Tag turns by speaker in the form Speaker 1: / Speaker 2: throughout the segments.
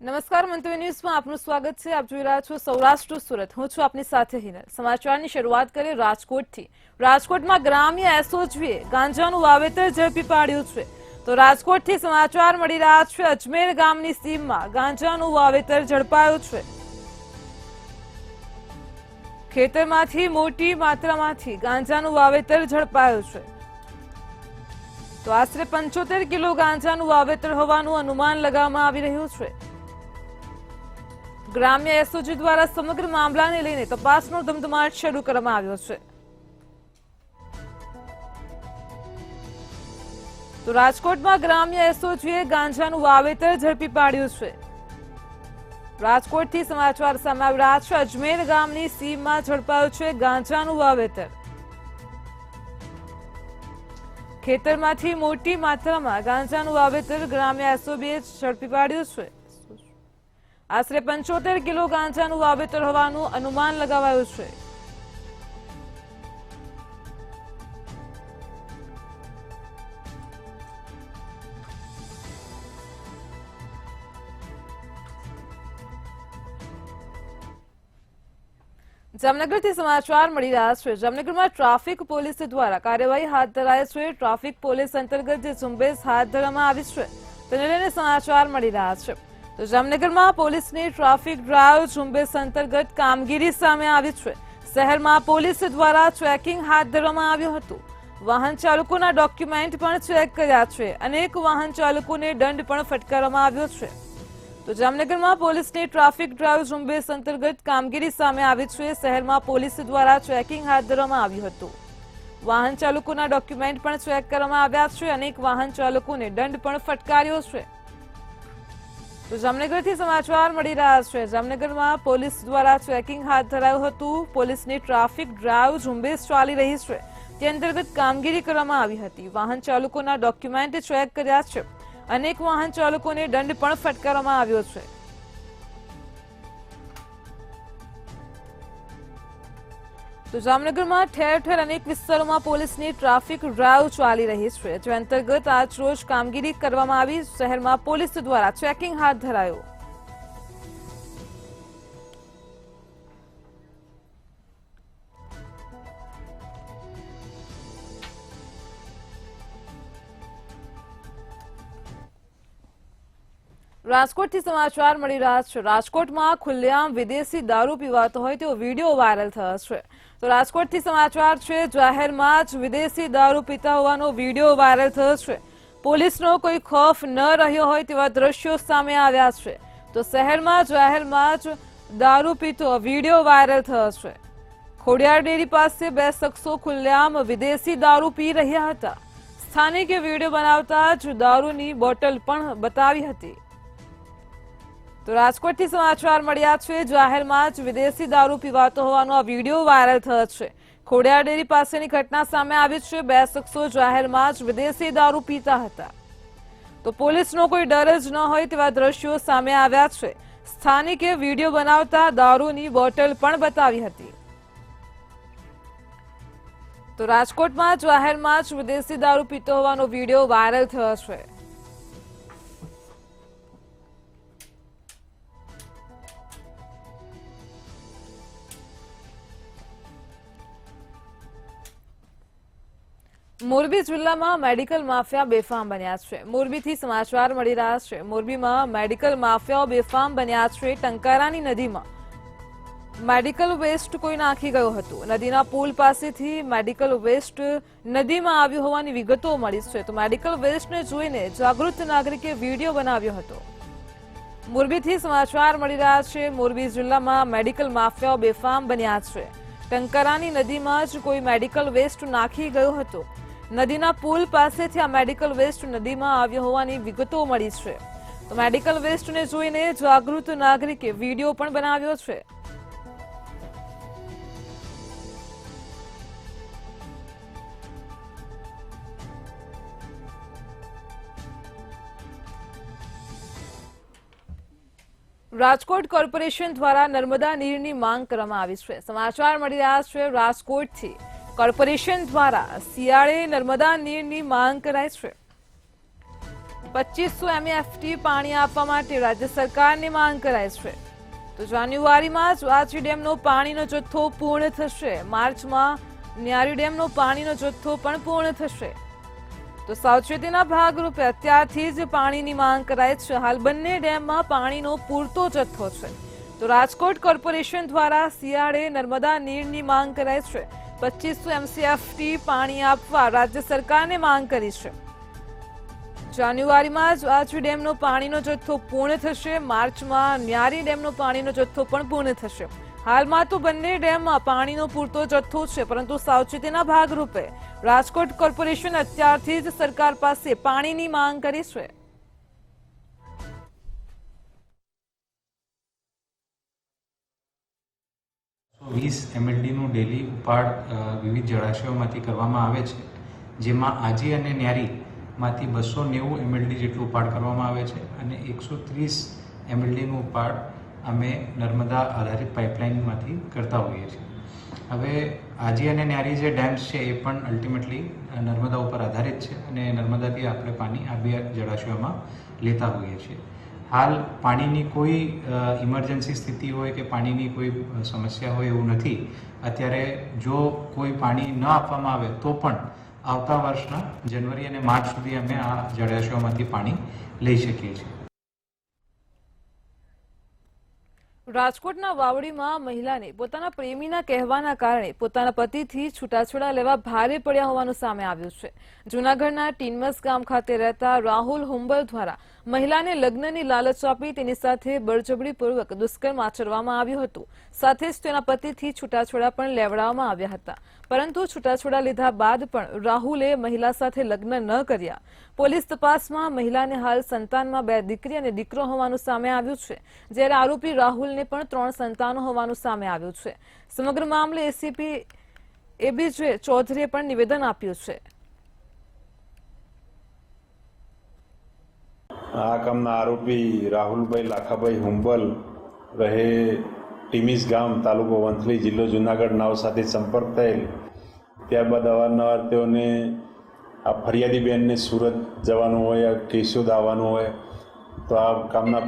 Speaker 1: નમસ્કાર મંતવ્ય ન્યૂઝમાં આપનું સ્વાગત છે। આપ જોઈ રહ્યા છો સૌરાષ્ટ્ર સુરત। હું છું આપની સાથે હિનલ। સમાચારની શરૂઆત કરીએ રાજકોટથી। રાજકોટમાં ગ્રામ્ય એસઓજીએ ગાંજાનું વાવેતર ઝડપી પાડ્યું છે। તો રાજકોટથી સમાચાર મળી રહ્યા છે। અજમેર ગામની સીમમાં ગાંજાનું વાવેતર ઝડપાયું છે। ખેતરમાંથી મોટી માત્રામાંથી ગાંજાનું વાવેતર ઝડપાયું છે। તો આશરે 75 કિલો ગાંજાનું વાવેતર હોવાનું અનુમાન લગાવવામાં આવી રહ્યું છે। ગ્રામ્ય એસઓજી દ્વારા સમગ્ર મામલાને લઈને તપાસનો ધમધમાટ શરૂ કરવામાં આવ્યો છે। તો રાજકોટમાં ગ્રામ્ય એસઓજીએ ગાંજાનું વાવેતર ઝડપી પાડ્યું છે। રાજકોટથી સમાચાર સામે આવી રહ્યા છે। અજમેર ગામની સીમમાં ઝડપાયું છે ગાંજાનું વાવેતર। ખેતરમાંથી મોટી માત્રામાં ગાંજાનું વાવેતર ગ્રામ્ય એસઓજીએ ઝડપી પાડ્યું છે। આશરે 75 કિલો ગાંજાનું વાવેતર હોવાનું અનુમાન લગાવાયું છે। જામનગરથી સમાચાર મળી રહ્યા છે। જામનગરમાં ટ્રાફિક પોલીસ દ્વારા કાર્યવાહી હાથ ધરાઈ છે। ટ્રાફિક પોલીસ અંતર્ગત જે ઝુંબેશ હાથ ધરવામાં આવી છે તેને લઈને સમાચાર મળી રહ્યા છે। તો જામનગરમાં પોલીસની ટ્રાફિક ડ્રાઈવ ઝુંબેશ અંતર્ગત કામગીરી સામે આવી છે। શહેરમાં પોલીસ દ્વારા ચેકિંગ હાથ ધરવામાં આવ્યું હતું। વાહન ચાલકોના ડોક્યુમેન્ટ પણ ચેક કર્યા છે। અનેક વાહન ચાલકોને દંડ પણ ફટકારવામાં આવ્યો છે। તો જામનગરમાં પોલીસની ટ્રાફિક ડ્રાઈવ ઝુંબેશ અંતર્ગત કામગીરી સામે આવી છે। શહેરમાં પોલીસ દ્વારા ચેકિંગ હાથ ધરવામાં આવ્યું હતું। વાહન ચાલકોના ડોક્યુમેન્ટ પણ ચેક કરવામાં આવ્યા છે। અનેક વાહન ચાલકોને દંડ પણ ફટકાર્યો છે। તો જામનગરથી સમાચાર મળી રહ્યા છે। જામનગરમાં પોલીસ દ્વારા ચેકિંગ હાથ ધરાયું હતું। પોલીસની ટ્રાફિક ડ્રાઈવ ઝુંબેશ ચાલી રહી છે તે અંતર્ગત કામગીરી કરવામાં આવી હતી। વાહન ચાલકોના ડોક્યુમેન્ટ ચેક કર્યા છે। અનેક વાહન ચાલકોને દંડ પણ ફટકારવામાં આવ્યો છે। તો જામનગરમાં ઠેર ઠેર અનેક વિસ્તારોમાં પોલીસની ટ્રાફિક ડ્રાઈવ ચાલી રહી છે જે અંતર્ગત આજ રોજ કામગીરી કરવામાં આવી। શહેરમાં પોલીસ દ્વારા ચેકિંગ હાથ ધરાયું। રાજકોટથી સમાચાર મળી રહ્યા છે। રાજકોટમાં ખુલ્લેઆમ વિદેશી દારૂ પીવાતો હોય તેવો વિડીયો વાયરલ થયો છે। તો રાજકોટથી સમાચાર છે। જાહેરમાં જ વિદેશી દારૂ પીતા હોવાનો વિડીયો વાયરલ થયો છે। પોલીસનો કોઈ ખોફ ન રહ્યો હોય તેવા દ્રશ્યો સામે આવ્યા છે। તો શહેરમાં જાહેરમાં જ દારૂ પીતો વિડીયો વાયરલ થયો છે। ખોડિયાર ડેરી પાસે બે શખ્સો ખુલ્લેઆમ વિદેશી દારૂ પી રહ્યા હતા। સ્થાનિકે વિડીયો બનાવતા જ દારૂની બોટલ પણ બતાવી હતી। તો રાજકોટથી સમાચાર મળ્યા છે। જાહેરમાં જ વિદેશી દારૂ પીવાતો હોવાનો આ વિડીયો વાયરલ થયો છે। ખોડિયાર ડેરી પાસેની ઘટના સામે આવી છે। બે શખ્સો જાહેરમાં જ વિદેશી દારૂ પીતા હતા। તો પોલીસનો કોઈ ડર જ ન હોય તેવા દ્રશ્યો સામે આવ્યા છે। સ્થાનિકે વિડીયો બનાવતા દારૂની બોટલ પણ બતાવી હતી। તો રાજકોટમાં જાહેરમાં જ વિદેશી દારૂ પીતો હોવાનો વિડીયો વાયરલ થયો છે। મોરબી જિલ્લામાં મેડિકલ માફિયા બેફામ બન્યા છે। મોરબીથી સમાચાર મળી રહ્યા છે। મોરબીમાં મેડિકલ માફિયાઓ બેફામ બન્યા છે। ટંકારાની નદીમાં મેડિકલ વેસ્ટ કોઈ નાખી ગયો હતો। નદીના પુલ પાસેથી મેડિકલ વેસ્ટ નદીમાં આવ્યું હોવાની વિગતો મળી છે। તો મેડિકલ વેસ્ટને જોઈને જાગૃત નાગરિકે વિડીયો બનાવ્યો હતો। મોરબીથી સમાચાર મળી રહ્યા છે। મોરબી જિલ્લામાં મેડિકલ માફિયાઓ બેફામ બન્યા છે। ટંકારાની નદીમાં જ કોઈ મેડિકલ વેસ્ટ નાખી ગયો હતો। નદીના પુલ પાસેથી આ મેડિકલ વેસ્ટ નદીમાં આવ્યો હોવાની વિગતો મળી છે। તો મેડિકલ વેસ્ટને જોઈને જાગૃત નાગરિકે વિડીયો પણ બનાવ્યો છે। રાજકોટ કોર્પોરેશન દ્વારા નર્મદા નીરની માંગ કરવામાં આવી છે। સમાચાર મળી રહ્યા છે। રાજકોટથી કોર્પોરેશન દ્વારા શિયાળે નર્મદા નીરની માંગ કરાઈ છે। 2500 MAFT પાણી આપવા માટે રાજ્ય સરકારની માંગ કરાઈ છે. તો જાન્યુઆરીમાં જ વાછડી ડેમનો પાણીનો જથ્થો પૂર્ણ થશે. માર્ચમાં ન્યારી ડેમનો પાણીનો જથ્થો પણ પૂર્ણ થશે. તો સાવચેતીના ભાગરૂપે અત્યારથી જ પાણીની માંગ કરાઈ છે. હાલ બંને ડેમમાં પાણીનો પૂરતો જથ્થો છે. તો રાજકોટ કોર્પોરેશન દ્વારા શિયાળે નર્મદા નીરની માંગ કરાઈ છે. 2500 MCFT પાણી આપવા રાજ્ય સરકારને માંગ કરી છે. જાન્યુઆરીમાં જ વાછડી ડેમનો પાણીનો જથ્થો પૂર્ણ થશે. માર્ચમાં ન્યારી ડેમનો પાણીનો જથ્થો પણ પૂર્ણ થશે. હાલમાં તો બંને ડેમમાં પાણીનો પૂરતો જથ્થો છે, પરંતુ સાવચેતીના ભાગરૂપે રાજકોટ કોર્પોરેશન અત્યારથી જ સરકાર પાસે પાણીની માંગ કરી છે.
Speaker 2: MLDનું ડેલી ઉપાડ વિવિધ જળાશયોમાંથી કરવામાં આવે છે, જેમાં આજી અને ન્યારીમાંથી 290 MLD જેટલું ઉપાડ કરવામાં આવે છે અને 130 MLDનું ઉપાડ અમે નર્મદા આધારિત પાઇપલાઇનમાંથી કરતા હોઈએ છીએ. હવે આજી અને ન્યારી જે ડેમ્સ છે એ પણ અલ્ટિમેટલી નર્મદા ઉપર આધારિત છે અને નર્મદાથી આપણે પાણી આ બે જળાશયોમાં લેતા હોઈએ છીએ. હાલ પાણીની કોઈ ઇમરજન્સી સ્થિતિ હોય કે પાણીની કોઈ સમસ્યા હોય એવું નથી. અત્યારે જો કોઈ પાણી ન આપવામાં આવે તો પણ આવતા વર્ષના જાન્યુઆરી અને માર્ચ સુધી અમે આ જળાશયોમાંથી પાણી લઈ શકીએ છીએ.
Speaker 1: રાજકોટના વાવડીમાં મહિલાને પોતાના પ્રેમીના કહેવાના કારણે પોતાના પતિથી છૂટાછેડા લેવા ભારે પડ્યા હોવાનું સામે આવ્યું છે. જૂનાગઢના ટીનમસ ગામ ખાતે રહેતા રાહુલ હુંબલ દ્વારા મહિલાને લગ્નની લાલચ આપી તેની સાથે બળજબરીપૂર્વક દુષ્કર્મ આચરવામાં આવ્યું હતું. સાથે જ તેના પતિથી છૂટાછેડા પણ લેવડાવવામાં આવ્યા હતા. પરંતુ છૂટાછેડા લીધા બાદ પણ રાહુલે મહિલા સાથે લગ્ન ન કર્યા. પોલીસ તપાસમાં મહિલાને હાલ સંતાનમાં 2 દીકરી અને દીકરો હોવાનું સામે આવ્યું છે, જ્યારે આરોપી રાહુલને પણ 3 સંતાનો હોવાનું સામે આવ્યું છે. સમગ્ર મામલે એસીપી એબીજે ચૌધરીએ પણ નિવેદન આપ્યું છે.
Speaker 3: આ કામના આરોપી રાહુલભાઈ લાખાભાઈ હુંબલ રહે ટીમીસ ગામ, તાલુકો વંથલી, જિલ્લો જૂનાગઢ નાવ સાથે સંપર્ક થયેલ. ત્યારબાદ અવારનવાર તેઓને આ ફરિયાદી બેનને સુરત જવાનું હોય, કેશોદ આવવાનું હોય તો આ કામના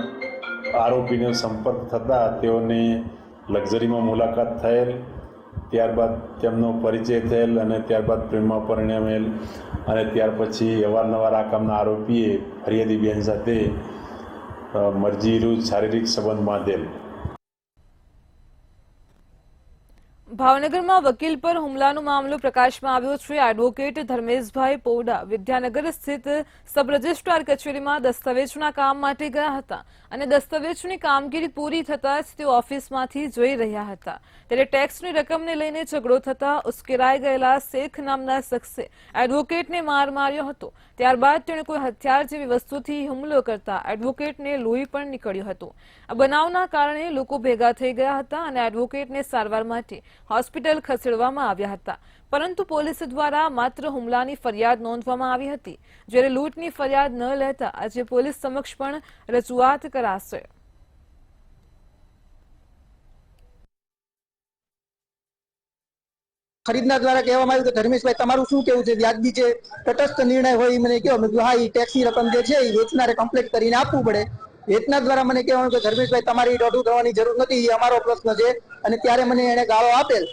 Speaker 3: આરોપીનો સંપર્ક થતાં તેઓને લક્ઝરીમાં મુલાકાત થયેલ. ત્યારબાદ તેમનો પરિચય થયેલ અને ત્યારબાદ પ્રેમમાં પરિણમેલ અને ત્યાર પછી અવારનવાર આ કામના આરોપીએ ફરિયાદી બેન સાથે મરજી વિરુદ્ધ શારીરિક સંબંધ બાંધેલ.
Speaker 1: ભાવનગરમાં વકીલ પર હુમલાનો મામલો પ્રકાશમાં આવ્યો છે. એડવોકેટ ધર્મેશભાઈ પૌડા વિદ્યાનગર સ્થિત સબ રજિસ્ટ્રાર કચેરીમાં દસ્તાવેજના કામ માટે ગયા હતા અને દસ્તાવેજની કામગીરી પૂરી થતાં જ તેઓ ઓફિસમાંથી જઈ રહ્યા હતા. ત્યારે ટેક્સની રકમને લઈને ઝઘડો થતાં ઉશ્કેરાઈ ગયેલા શેખ નામના શખ્સે એડવોકેટને માર માર્યો હતો. ત્યારબાદ તેણે કોઈ હથિયાર જેવી વસ્તુથી હુમલો કરતા એડવોકેટને લોહી પણ નીકળ્યું હતું. આ બનાવના કારણે લોકો ભેગા થઈ ગયા હતા અને એડવોકેટને સારવાર માટે હોસ્પિટલ ખસેડવામાં આવ્યા હતા. પરંતુ પોલીસ દ્વારા માત્ર હુમલાની ફરિયાદ નોંધવામાં આવી હતી, જ્યારે લૂંટની ફરિયાદ ન લેતા આજે પોલીસ સમક્ષ પણ રજૂઆત કરાશે.
Speaker 4: ખરીદનાર દ્વારા કહેવામાં આવ્યું કે ધર્મેશભાઈ તમારું શું કેવું છે, વ્યાજબી છે, તટસ્થ નિર્ણય હોય મને કહો. મેં કીધું હા, એ ટેક્સની રકમ જે છે એ વેચનારે કમ્પ્લીટ કરીને આપવું પડે. વેચનાર દ્વારા મને કહેવાનું કે ધર્મેશભાઈ તમારી દોઢું થવાની જરૂર નથી, એ અમારો પ્રશ્ન છે. અને ત્યારે મને એને ગાળો આપેલ.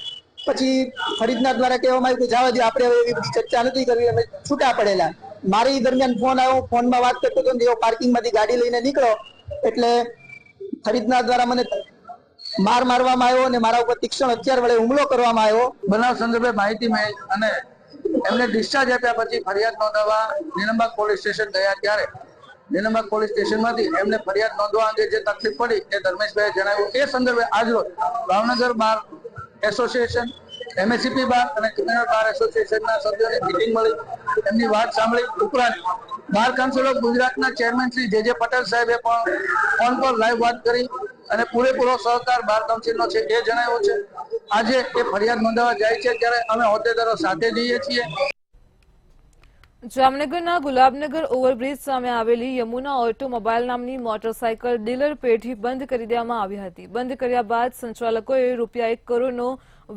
Speaker 4: પછી ખરીદનાર દ્વારા કહેવામાં આવ્યું કે જવા દો, આપણે હવે એવી બધી ચર્ચા નથી કરવી, અમે છૂટા પડેલા. મારી દરમિયાન ફોન આવ્યો, ફોનમાં વાત કરતો હતો, એવો પાર્કિંગમાંથી ગાડી લઈને નીકળો એટલે ખરીદનાર દ્વારા મને માર મારવામાં આવ્યો અને મારા ઉપર તીક્ષ્ણ હથિયાર વડે હુમલો કરવામાં આવ્યો.
Speaker 5: બનાવ સંદર્ભે માહિતી મળી અને એમને ડિસ્ચાર્જ આપ્યા પછી ફરિયાદ નોંધવા નીલમબાગ પોલીસ સ્ટેશન ગયા. ત્યારે નીલમબાગ પોલીસ સ્ટેશનમાંથી એમને ફરિયાદ નોંધવા અંગે જે તકલીફ પડી એ ધર્મેશભાઈએ જણાવ્યું. એ સંદર્ભે આજરોજ ભાવનગર બાર એસોસિએશન, MSCP બાર અને ક્રિમિનલ બાર એસોસિએશનના સભ્યોની મિટિંગ મળી, એમની વાત સાંભળી. ઉપરાંત બાર કાઉન્સિલ ઓફ ગુજરાતના ચેરમેન શ્રી જે પટેલ સાહેબે પણ ફોન પર લાઈવ વાત કરી અને પૂરેપૂરો સહકાર બાર કાઉન્સિલનો છે એ જણાવ્યો છે. આજે એ ફરિયાદ નોંધાવવા જાય છે ત્યારે અમે હોદ્દેદારો સાથે જઈએ છીએ.
Speaker 1: જામનગરના ગુલાબનગર ઓવરબ્રિજ સામે આવેલી યમુના ઓટોમોબાઈલ નામની મોટરસાયકલ ડીલર પેઢી બંધ કરી દેવામાં આવી હતી. બંધ કર્યા બાદ સંચાલકોએ ₹1 કરોડનો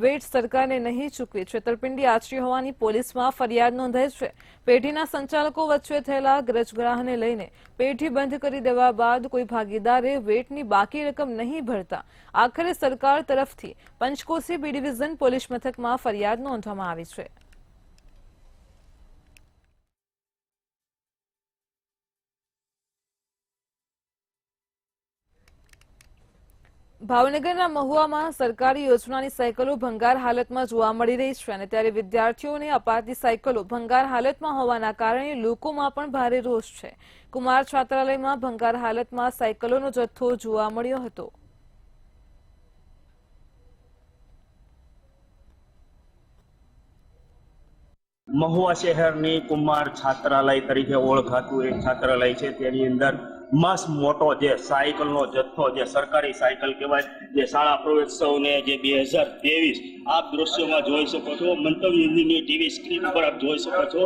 Speaker 1: વેટ સરકારને નહીં ચૂકવી છેતરપિંડી આચરી હોવાની પોલીસમાં ફરિયાદ નોંધાઈ છે. પેઢીના સંચાલકો વચ્ચે થયેલા ગરજગ્રાહને લઈને પેઢી બંધ કરી દેવા બાદ કોઈ ભાગીદારે વેટની બાકી રકમ નહીં ભરતા આખરે સરકાર તરફથી પંચકોશી બી ડિવિઝન પોલીસ મથકમાં ફરિયાદ નોંધવામાં આવી છે. ભાવનગરના મહુવામાં સરકારી યોજનાની સાયકલો ભંગાર હાલતમાં જોવા મળી રહી છે અને ત્યારે વિદ્યાર્થીઓને અપાતી સાયકલો ભંગાર હાલતમાં હોવાના કારણે લોકોમાં પણ ભારે રોષ છે. કુમાર છાત્રાલયમાં ભંગાર હાલતમાં સાયકલોનો જથ્થો જોવા મળ્યો હતો.
Speaker 6: મહુવા શહેરની કુમાર છાત્રાલય તરીકે ઓળખાતું એક છાત્રાલય છે. તેની અંદર મસ્ત મોટો જે સાયકલનો જથ્થો, જે સરકારી સાયકલ કહેવાય, જે શાળા પ્રવેશોત્સવને જે 2023 આપ દ્રશ્યોમાં જોઈ શકો છો. મંતવ્યની ટીવી સ્ક્રીન પર આપ જોઈ શકો છો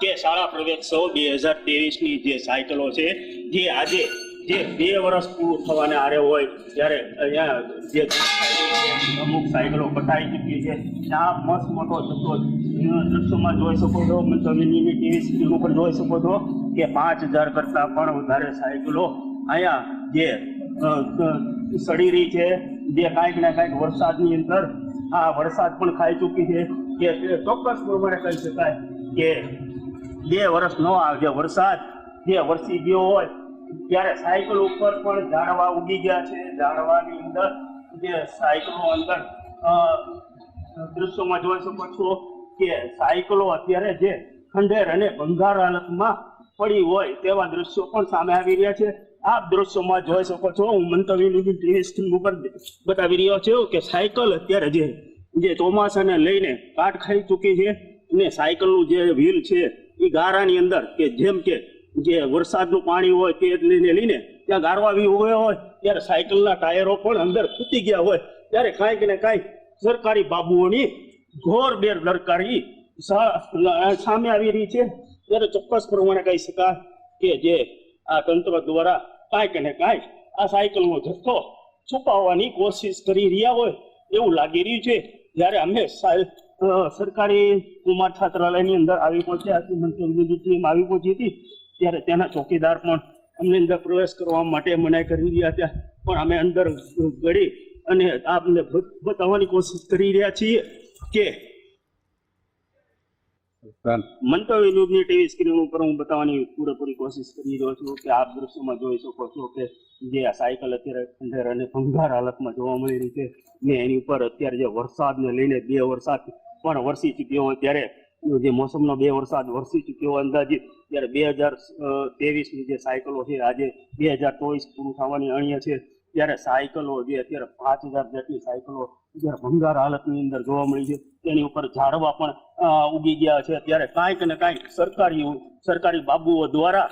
Speaker 6: કે શાળા પ્રવેશોત્સવ 2023ની જે સાયકલો છે, જે આજે જે 2 વર્ષ પૂરું થવાને આરે હોય ત્યારે અહીંયા જે અમુક સાયકલો કટાઈ ચૂકી છે, ત્યાં મસ્ત મોટો જથ્થો દ્રશ્યોમાં જોઈ શકો છો. મંતવ્યની ટીવી સ્ક્રીન ઉપર જોઈ શકો છો કે 5000 કરતાં પણ વધારે સાયકલો અહીંયા જે સડી રહી છે, જે કાંઈક ને કાંઈક વરસાદની અંદર આ વરસાદ પણ ખાઈ ચૂકી છે. કે ચોક્કસ પ્રમાણે કહી શકાય કે 2 વર્ષનો આ જે વરસાદ જે વરસી ગયો હોય ત્યારે સાયકલ ઉપર પણ ઝાડવા ઉગી ગયા છે. ઝાડવાની અંદર જે સાયકલો અંદર દૃશ્યોમાં જોઈ શકો છો કે સાયકલો અત્યારે જે ખંડેર અને ભંગાર હાલતમાં પડી હોય તેવા દ્રશ્યો પણ સામે આવી રહ્યા છે. આપ દ્રશ્યોમાં જોઈ શકો છો. હું મંતવ્યની ટીવી સ્ક્રીન ઉપર બતાવી રહ્યો છું કે સાયકલ અત્યારે જે ચોમાસાને લઈને કાટ ખાઈ ચૂકી છે અને સાયકલનું જે વ્હીલ છે એ ગારાની અંદર કે જેમ કે જે વરસાદનું પાણી હોય તે લઈને ત્યાં ગારવા આવી ગયો હોય ત્યારે સાયકલના ટાયરો પણ અંદર ફૂટી ગયા હોય ત્યારે કાંઈક ને કાંઈક સરકારી બાબુઓની ઘોર બેદરકારી સામે આવી રહી છે. ત્યારે ચોક્કસ પ્રમાણે કહી શકાય કે જે આ તંત્ર દ્વારા કાંઈક ને કાંઈક આ સાયકલનો જથ્થો છુપાવવાની કોશિશ કરી રહ્યા હોય એવું લાગી રહ્યું છે. જ્યારે અમે સરકારી કુમાર છાત્રાલયની અંદર આવી પહોંચ્યા હતી, મંત્રીની ટીમ આવી પહોંચી હતી, ત્યારે તેના ચોકીદાર પણ અમને અંદર પ્રવેશ કરવા માટે મનાઈ કરી રહ્યા હતા. પણ અમે અંદર ગળી અને આપને બતાવવાની કોશિશ કરી રહ્યા છીએ કે મંતવ્ય ન્યૂઝની ટીવી સ્ક્રીન ઉપર હું બતાવવાની પૂરેપૂરી કોશિશ કરી રહ્યો છું કે આપ દ્રશ્યોમાં જોઈ શકો છો કે જે આ સાયકલ અત્યારે ખંડેર અને ભંગાર હાલતમાં જોવા મળી રહી છે ને એની ઉપર અત્યારે જે વરસાદને લઈને 2 વરસાદ પણ વરસી ચૂક્યો હોય ત્યારે જે મોસમનો 2 વરસાદ વરસી ચૂક્યો હોય અંદાજિત ત્યારે 2023ની જે સાયકલો છે આજે 2024 પૂરું થવાની અણીએ છે ત્યારે સાયકલો જે અત્યારે 5000 જેટલી સાયકલો જ્યારે ભંગાર હાલતની અંદર જોવા મળી છે તેની ઉપર ઝાડવા પણ ઉગી ગયા છે. ત્યારે કાંઈક ને કાંઈક સરકારી બાબુઓ દ્વારા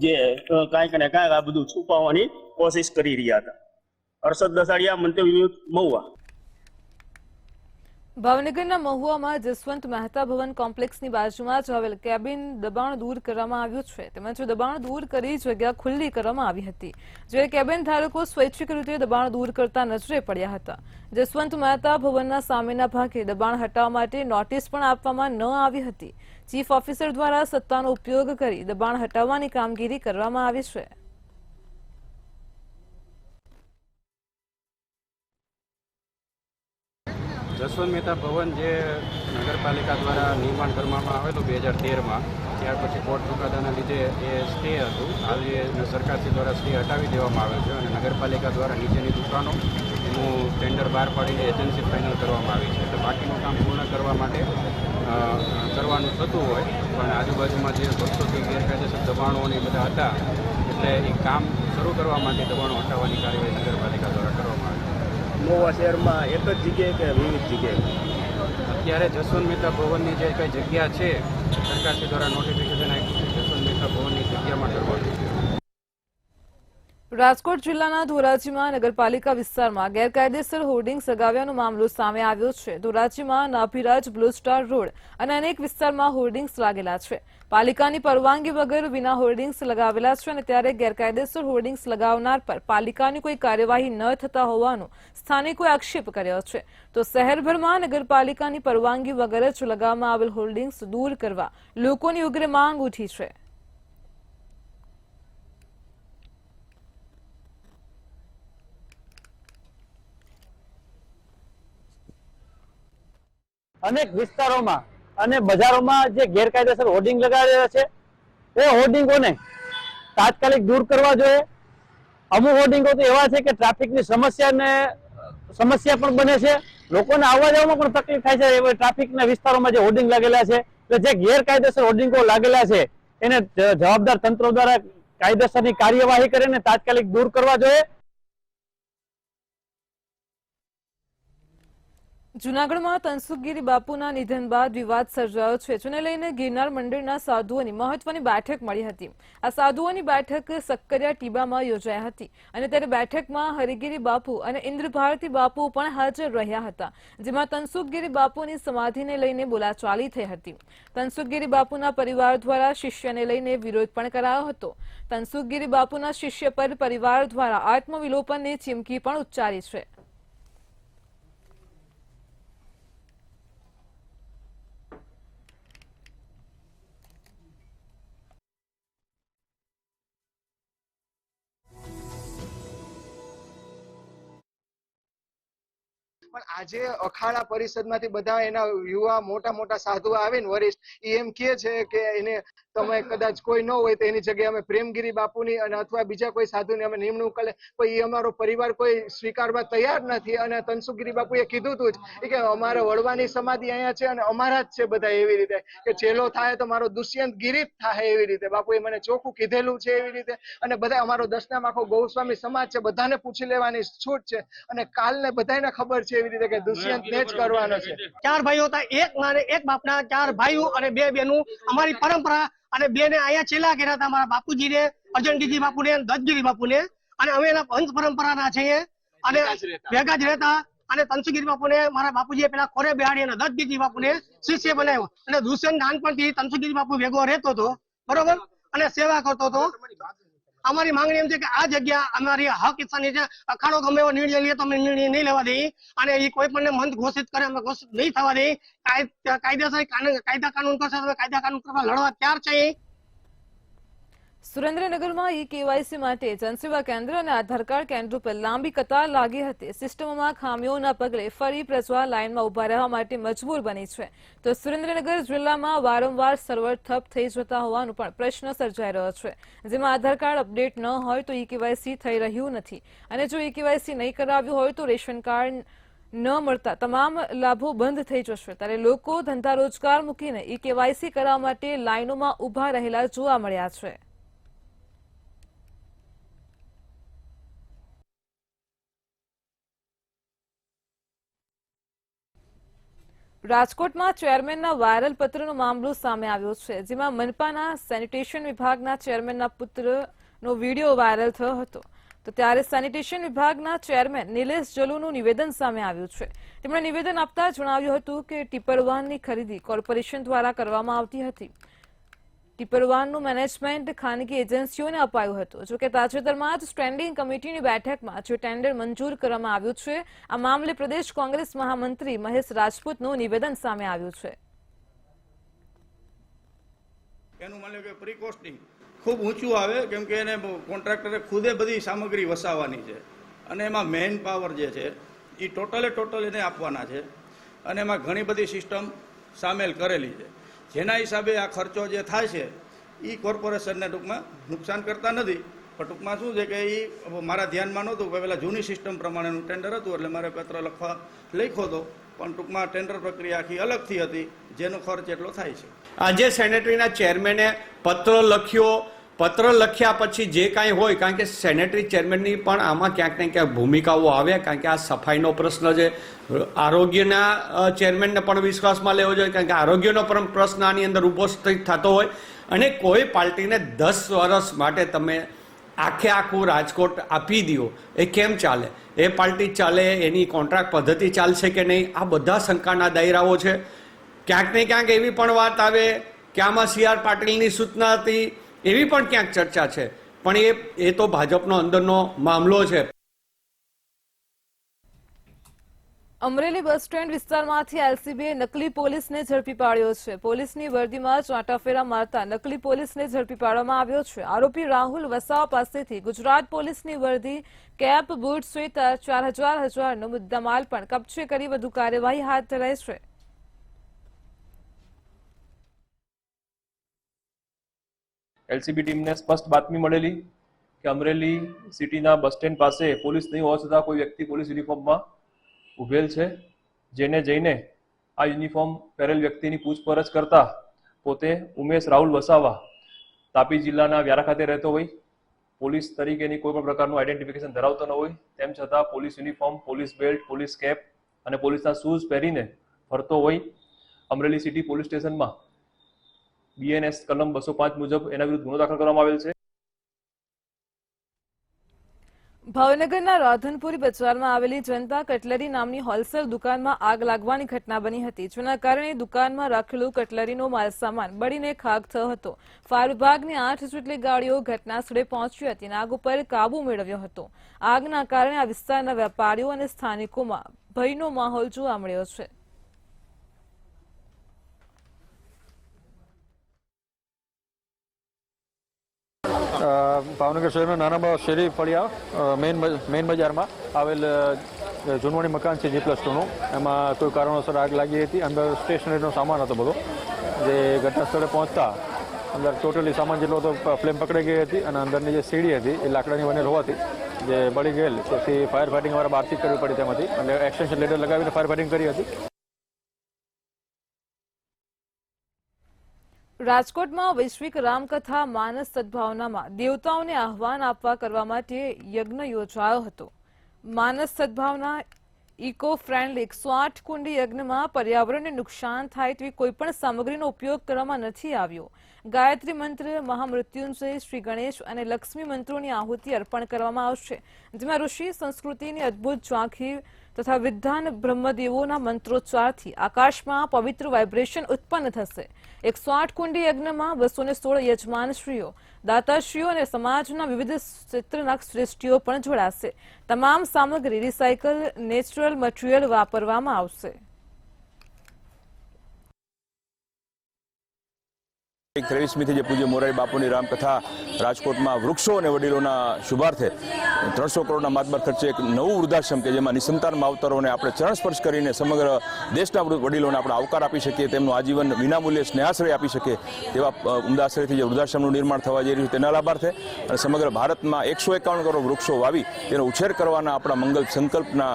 Speaker 6: જે કાંઈક ને કાંઈક આ બધું છુપાવવાની કોશિશ કરી રહ્યા હતા. હર્ષદ દસાડિયા, મંતવ્ય, મહુવા.
Speaker 1: ભાવનગરના મહુવામાં જસવંત મહેતા ભવન કોમ્પ્લેક્સની બાજુમાં જ આવેલ કેબિન દબાણ દૂર કરવામાં આવ્યું છે. તેમજ દબાણ દૂર કરી જગ્યા ખુલ્લી કરવામાં આવી હતી, જ્યારે કેબિન ધારકો સ્વૈચ્છિક રીતે દબાણ દૂર કરતા નજરે પડ્યા હતા. જસવંત મહેતા ભવનના સામેના ભાગે દબાણ હટાવવા માટે નોટિસ પણ આપવામાં ન આવી હતી. ચીફ ઓફિસર દ્વારા સત્તાનો ઉપયોગ કરી દબાણ હટાવવાની કામગીરી કરવામાં આવી છે.
Speaker 7: જસવંત મહેતા ભવન જે નગરપાલિકા દ્વારા નિર્માણ કરવામાં આવેલું 2013માં, ત્યાર પછી કોર્ટ ચુકાદાના લીધે એ સ્ટે હતું. આજે સરકારશ્રી દ્વારા સ્ટે હટાવી દેવામાં આવે છે અને નગરપાલિકા દ્વારા નીચેની દુકાનો એનું ટેન્ડર બહાર પાડીને એજન્સી ફાઇનલ કરવામાં આવી છે. એટલે બાકીનું કામ પૂર્ણ કરવા માટે કરવાનું થતું હોય પણ આજુબાજુમાં જે વર્ષોથી ગેરકાયદેસર દબાણો અને બધા હતા એટલે એ કામ શરૂ કરવા માટે દબાણો હટાવવાની કાર્યવાહી નગરપાલિકા દ્વારા કરવામાં આવી.
Speaker 6: મહુવા શહેરમાં એક જ જગ્યાએ કે વિવિધ જગ્યાએ?
Speaker 7: અત્યારે જસવંત મહેતા ભવનની જે કઈ જગ્યા છે સરકારશ્રી દ્વારા નોટિફિકેશન આપ્યું છે, જસવંત મહેતા ભવનની જગ્યામાં કરવાનું છે.
Speaker 1: રાજકોટ જિલ્લાના ધોરાજીમાં નગરપાલિકા વિસ્તારમાં ગેરકાયદેસર હોર્ડિંગ્સ લગાવ્યાનો મામલો સામે આવ્યો છે. ધોરાજીમાં નાભિરાજ બ્લુ સ્ટાર રોડ અને અનેક વિસ્તારમાં હોર્ડિંગ્સ લાગેલા છે. પાલિકાની પરવાનગી વગર વિના હોર્ડિંગ્સ લગાવેલા છે અને ત્યારે ગેરકાયદેસર હોર્ડિંગ્સ લગાવનાર પર પાલિકાની કોઈ કાર્યવાહી ન થતા હોવાનો સ્થાનિકોએ આક્ષેપ કર્યો છે. તો શહેરભરમાં નગરપાલિકાની પરવાનગી વગર જ લગાવવામાં આવેલ હોર્ડિંગ્સ દૂર કરવા લોકોની ઉગ્ર માંગ ઉઠી છે.
Speaker 8: અનેક વિસ્તારોમાં અને બજારોમાં જે ગેરકાયદેસર હોર્ડિંગ લગાવેલા છે એ હોર્ડિંગોને તાત્કાલિક દૂર કરવા જોઈએ. અમુક હોર્ડિંગો તો એવા છે કે ટ્રાફિકની સમસ્યા પણ બને છે, લોકોને આવવા જવામાં પણ તકલીફ થાય છે. એવા ટ્રાફિકના વિસ્તારોમાં જે હોર્ડિંગ લાગેલા છે, જે ગેરકાયદેસર હોર્ડિંગો લાગેલા છે એને જવાબદાર તંત્ર દ્વારા કાયદેસરની કાર્યવાહી કરીને તાત્કાલિક દૂર કરવા જોઈએ.
Speaker 1: જૂનાગઢમાં તનસુખગીરી બાપુના નિધન બાદ વિવાદ સર્જાયો છે, જેને લઈને ગિરનાર મંદિરના સાધુઓની મહત્વની બેઠક મળી હતી. આ સાધુઓની બેઠક સક્કરિયા ટીબામાં યોજાઈ હતી અને ત્યારે બેઠકમાં હરિગીરી બાપુ અને ઇન્દ્રભારતી બાપુ પણ હાજર રહ્યા હતા, જેમાં તનસુખગીરી બાપુની સમાધિને લઈને બોલાચાલી થઈ હતી. તનસુખગીરી બાપુના પરિવાર દ્વારા શિષ્યને લઈને વિરોધ પણ કરાયો હતો. તનસુખગીરી બાપુના શિષ્ય પર પરિવાર દ્વારા આત્મવિલોપનની ચીમકી પણ ઉચ્ચારી છે.
Speaker 9: પણ આજે અખાડા પરિષદમાંથી બધા એના યુવા મોટા સાધુ આવીને વરિષ્ઠ એમ કહે છે કે એને તમે કદાચ કોઈ ન હોય તો એની જગ્યાએ અમે પ્રેમગીરી બાપુની અને અથવા બીજા કોઈ સાધુની અમે નિમણૂક કરે, કોઈ અમારો પરિવાર કોઈ સ્વીકારવા તૈયાર નથી. અને તનસુખગીરી બાપુએ કીધું હતું જ કે અમારે વડવાની સમાધિ અહીંયા છે અને અમારા જ છે બધા, એવી રીતે કે ચેલો થાય તો મારો દુષ્યંત ગિરીત થાય, એવી રીતે બાપુએ મને ચોખ્ખું કીધેલું છે એવી રીતે. અને બધા અમારો દસનામ આખો ગૌસ્વામી સમાજ છે, બધાને પૂછી લેવાની છૂટ છે અને કાલને બધાને ખબર છે એવી રીતે કે દુષ્યંત ને જ કરવાનો છે.
Speaker 10: 4 ભાઈઓ હતા, એક મારે એક બાપના 4 ભાઈઓ અને 2 બહેનો. અમારી પરંપરા અને બેને અહીંયા છેલ્લા કર્યા હતા અમારા બાપુજીને, અર્જનગીરી બાપુને, દત્તગીરી બાપુને. અને અમે એના વંશ પરંપરાના છીએ અને ભેગા જ રહેતા. અને તનસુખગીરી બાપુને મારા બાપુજીએ પેલા ખોરે બેહાડી અને દત્તગીરી બાપુને શિષ્ય બનાવ્યો. અને દુષ્યંત નાનપણથી તનસુખગીરી બાપુ ભેગો રહેતો હતો, બરોબર, અને સેવા કરતો હતો. અમારી માંગણી એમ છે કે આ જગ્યા અમારી હક ઈચ્છાની છે. અખાડો ગમે એવો નિર્ણય લઈએ તો અમે નિર્ણય નહીં લેવા દઈએ અને એ કોઈ પણ મંદ ઘોષિત કરે અમે ઘોષિત નહીં થવા દઈએ. કાયદેસર કાયદા કાનૂન કરશે તો કાયદા કાનૂન કરવા લડવા તૈયાર છે.
Speaker 1: સુરેન્દ્રનગરમાં ઈ-કેવાયસી માટે જનસેવા કેન્દ્ર અને આધાર કાર્ડ કેન્દ્રો પર લાંબી કતાર લાગી હતી. સિસ્ટમમાં ખામીઓના પગલે ફરી પ્રજા લાઇનમાં ઉભા રહેવા માટે મજબૂર બની છે. તો સુરેન્દ્રનગર જિલ્લામાં વારંવાર સર્વર ઠપ થઈ જતા હોવાનો પણ પ્રશ્ન સર્જાઈ રહ્યો છે, જેમાં આધાર કાર્ડ અપડેટ ન હોય તો ઈ-કેવાયસી થઈ રહ્યું નથી અને જો ઈ-કેવાયસી નહીં કરાવ્યું હોય તો રેશન કાર્ડ ન મળતા તમામ લાભો બંધ થઈ જશે. ત્યારે લોકો ધંધા રોજગાર મૂકીને ઈ-કેવાયસી કરવા માટે લાઇનોમાં ઉભા રહેલા જોવા મળ્યા છે. રાજકોટમાં ચેરમેનના વાયરલ પત્રનો મામલો સામે આવ્યો છે, જેમાં મનપાના સેનિટેશન વિભાગના ચેરમેનના પુત્રનો વિડીયો વાયરલ થયો હતો. તો ત્યારે સેનિટેશન વિભાગના ચેરમેન નિલેશ જલુનું નિવેદન સામે આવ્યું છે. તેમણે નિવેદન આપતા જણાવ્યું હતું કે ટિપર વાનની ખરીદી કોર્પોરેશન દ્વારા કરવામાં આવતી હતી. ટિપર વાનનું મેનેજમેન્ટ ખાનગી એજન્સીઓને અપાયું હતું. જોકે તાજેતરમાં જ સ્ટેન્ડિંગ કમિટીની બેઠકમાં જે ટેન્ડર મંજૂર કરવામાં આવ્યું છે, આ મામલે પ્રદેશ કોંગ્રેસ મહામંત્રી મહેશ રાજપૂતનું નિવેદન સામે આવ્યું છે.
Speaker 11: એનું માને કે પ્રી કોસ્ટિંગ ખૂબ ઊંચું આવે, કેમ કે એને કોન્ટ્રાક્ટરે ખુદે બધી સામગ્રી વસાવવાની છે અને એમાં મેન પાવર જે છે એ ટોટલ એને આપવાના છે અને એમાં ઘણી બધી સિસ્ટમ સામેલ કરેલી છે, જેના હિસાબે આ ખર્ચો જે થાય છે એ કોર્પોરેશનને ટૂંકમાં નુકસાન કરતા નથી. પણ ટૂંકમાં શું છે કે એ મારા ધ્યાનમાં નહોતું કે પહેલાં જૂની સિસ્ટમ પ્રમાણેનું ટેન્ડર હતું એટલે મારે પત્ર લખ્યો હતો, પણ ટૂંકમાં ટેન્ડર પ્રક્રિયા આખી અલગથી હતી, જેનો ખર્ચ એટલો થાય છે.
Speaker 12: આજે સેનેટરીના ચેરમેને પત્ર લખ્યા પછી જે કાંઈ હોય, કારણ કે સેનેટરી ચેરમેનની પણ આમાં ક્યાંક ને ક્યાંક ભૂમિકાઓ આવે, કારણ કે આ સફાઈનો પ્રશ્ન છે. આરોગ્યના ચેરમેનને પણ વિશ્વાસમાં લેવો જોઈએ, કારણ કે આરોગ્યનો પણ પ્રશ્ન આની અંદર ઉપસ્થિત થતો હોય અને કોઈ પાર્ટીને 10 વર્ષ માટે તમે આખે આખું રાજકોટ આપી દો, એ કેમ ચાલે? એ પાર્ટી ચાલે, એની કોન્ટ્રાક્ટ પદ્ધતિ ચાલશે કે નહીં? આ બધા શંકાના દાયરાઓ છે. ક્યાંક ને ક્યાંક એવી પણ વાત આવે કે આમાં CR પાટીલની સૂચના હતી, એવી પણ ક્યાંક ચર્ચા છે. પણ એ તો ભાજપનો અંદરનો મામલો છે.
Speaker 1: અમરેલી બસ સ્ટેન્ડ વિસ્તારમાંથી LCBએ નકલી પોલીસને ઝડપી પાડ્યો છે. પોલીસની વર્દીમાં ચાંટાફેરા મારતા નકલી પોલીસને ઝડપી પાડવામાં આવ્યો છે. આરોપી રાહુલ વસાવા પાસેથી ગુજરાત પોલીસની વર્દી, કેપ, બૂટ સહિત 4,000નો મુદ્દામાલ પણ કબજે કરી વધુ કાર્યવાહી હાથ ધરાઈ છે.
Speaker 13: LCB ટીમને સ્પષ્ટ બાતમી મળેલી કે અમરેલી સિટીના બસ સ્ટેન્ડ પાસે પોલીસ નહીં હોવા છતાં કોઈ વ્યક્તિ પોલીસ યુનિફોર્મમાં ઉભેલ છે, જેને જઈને આ યુનિફોર્મ પહેરેલ વ્યક્તિની પૂછપરછ કરતા પોતે ઉમેશ રાહુલ વસાવા તાપી જિલ્લાના વ્યારા ખાતે રહેતો હોય, પોલીસ તરીકેની કોઈ પણ પ્રકારનું આઈડેન્ટિફિકેશન ધરાવતો ન હોય, તેમ છતાં police uniform, police belt, police cap અને પોલીસના શૂઝ પહેરીને ફરતો હોય. અમરેલી સિટી પોલીસ સ્ટેશનમાં BNS કલમ 205 મુજબ એના વિરુદ્ધ ગુનો દાખલ કરવામાં આવેલ છે.
Speaker 1: ભાવનગરના રાધનપુરી બજારમાં આવેલી જનતા કટલરી નામની હોલસેલ દુકાનમાં આગ લાગવાની ઘટના બની હતી, જેના કારણે દુકાનમાં રાખેલું કટલરીનો માલસામાન બળીને ખાખ થયો હતો. ફાયર વિભાગની 8 જેટલી ગાડીઓ ઘટના સ્થળે પહોંચી હતી અને આગ ઉપર કાબુ મેળવ્યો હતો. આગના કારણે આ વિસ્તારના વેપારીઓ અને સ્થાનિકોમાં ભયનો માહોલ જોવા મળ્યો છે.
Speaker 14: ભાવનગર શહેરના નાના શેરી ફળિયા મેઇન બજારમાં આવેલ જૂનવાણી મકાન છે G+2નું. એમાં કોઈ કારણોસર આગ લાગી હતી. અંદર સ્ટેશનરીનો સામાન હતો બધો, જે ઘટના સ્થળે પહોંચતા અંદર ટોટલી સામાન જેટલો હતો ફ્લેમ પકડાઈ ગઈ હતી અને અંદરની જે સીડી હતી એ લાકડાની બનેલ હોવાથી જે બળી ગયેલ, તેથી ફાયર ફાઇટિંગ અમારે બહારથી કરવી પડી તેમાંથી, અને એક્સટેન્શન લેડર લગાવીને ફાયર ફાઇટિંગ કરી હતી.
Speaker 1: રાજકોટમાં વૈશ્વિક રામકથા માનસ સદભાવનામાં દેવતાઓને આહ્વાન આપવા કરવા માટે યજ્ઞ યોજાયો હતો. માનસ સદભાવના ઇકો ફ્રેન્ડલી 108 કુંડી યજ્ઞમાં પર્યાવરણને નુકસાન થાય તેવી કોઈપણ સામગ્રીનો ઉપયોગ કરવામાં નથી આવ્યો. ગાયત્રી મંત્ર, મહામૃત્યુંજય, શ્રી ગણેશ અને લક્ષ્મી મંત્રોની આહુતિ અર્પણ કરવામાં આવશે, જેમાં ઋષિ સંસ્કૃતિની અદ્ભુત ઝાંખી તથા વિદ્વાન બ્રહ્મદેવોના મંત્રોચ્ચારથી આકાશમાં પવિત્ર વાઇબ્રેશન ઉત્પન્ન થશે. 108 કુંડી યજ્ઞમાં 216 યજમાનશ્રીઓ, દાતાશ્રીઓ અને સમાજના વિવિધ ક્ષેત્રના શ્રેષ્ઠીઓ પણ જોડાશે. તમામ સામગ્રી રિસાયકલ નેચરલ મટીરીયલ વાપરવામાં આવશે.
Speaker 15: 23મીથી જે પૂજ્ય મોરારી બાપુની રામકથા રાજકોટમાં વૃક્ષો અને વડીલોના શુભાર્થે 300 કરોડના માતબર ખર્ચે એક નવું વૃદ્ધાશ્રમ કે જેમાં નિસંતાન માવતરોને આપણે ચરણ સ્પર્શ કરીને સમગ્ર દેશના વડીલોને આપણે આવકાર આપી શકીએ, તેમનું આજીવન વિનામૂલ્યે સ્નેહાશ્રય આપી શકીએ તેવા ઉમદાશ્રયથી જે વૃદ્ધાશ્રમનું નિર્માણ થવા જઈ રહ્યું તેના લાભાર્થે અને સમગ્ર ભારતમાં 151 કરોડ વૃક્ષો વાવી તેનો ઉછેર કરવાના આપણા મંગલ સંકલ્પના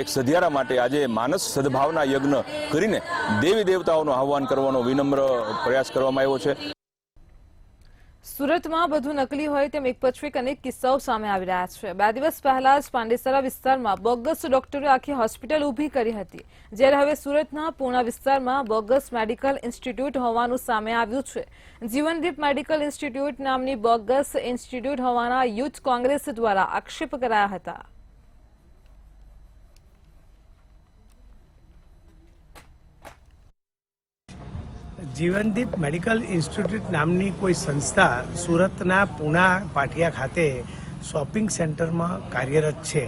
Speaker 15: એક સધિયારા માટે આજે માનસ સદભાવના યજ્ઞ કરીને દેવી દેવતાઓનું આહ્વાન કરવાનો વિનમ્ર પ્રયાસ કરવામાં આવ્યો છે.
Speaker 1: સુરતમાં બધું નકલી હોય તેમ એક પછી એક અનેક કિસ્સાઓ સામે આવી રહ્યા છે. 2 દિવસ પહેલા જ પાંડેસરા વિસ્તારમાં બોગસ ડોક્ટરોએ આખી હોસ્પિટલ ઊભી કરી હતી, જ્યારે હવે સુરતના પૂર્ણા વિસ્તારમાં બોગસ મેડિકલ ઇન્સ્ટિટ્યૂટ હોવાનું સામે આવ્યું છે. જીવનદીપ મેડિકલ ઇન્સ્ટિટ્યૂટ નામની બોગસ ઇન્સ્ટિટ્યૂટ હોવાના યુથ કોંગ્રેસ દ્વારા આક્ષેપ કરાયા હતા.
Speaker 16: જીવનદીપ મેડિકલ ઇન્સ્ટિટ્યૂટ નામની કોઈ સંસ્થા સુરતના પૂના પાટિયા ખાતે શોપિંગ સેન્ટરમાં કાર્યરત છે.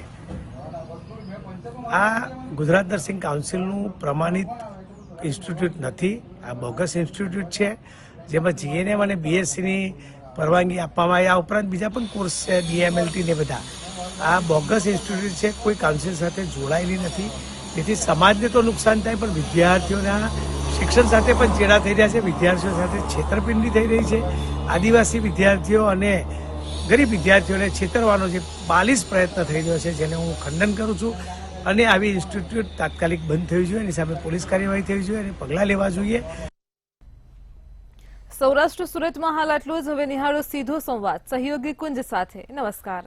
Speaker 16: આ ગુજરાત નર્સિંગ કાઉન્સિલનું પ્રમાણિત ઇન્સ્ટિટ્યૂટ નથી, આ બોગસ ઇન્સ્ટિટ્યૂટ છે, જેમાં GNM અને BScની પરવાનગી આપવામાં આવી. આ ઉપરાંત બીજા પણ કોર્સ છે, DMLT ને બધા. આ બોગસ ઇન્સ્ટિટ્યૂટ છે, કોઈ કાઉન્સિલ સાથે જોડાયેલી નથી, તેથી સમાજને તો નુકસાન થાય પણ વિદ્યાર્થીઓના શિક્ષણ સાથે પણ ચેડા થઈ રહ્યા છે, વિદ્યાર્થીઓ સાથે છેતરપિંડી થઈ રહી છે. આદિવાસી વિદ્યાર્થીઓ અને ગરીબ વિદ્યાર્થીઓને છેતરવાનો જે બાલિશ પ્રયત્ન થઈ રહ્યો છે, જેને હું ખંડન કરું છું. અને આવી ઇન્સ્ટિટ્યૂટ તાત્કાલિક બંધ થવી જોઈએ, એની સામે પોલીસ કાર્યવાહી થવી જોઈએ અને પગલાં લેવા જોઈએ.
Speaker 1: સૌરાષ્ટ્ર સુરતમાં હાલ આટલું જ. હવે નિહાળો સીધો સંવાદ સહયોગી કુંજ સાથે. નમસ્કાર.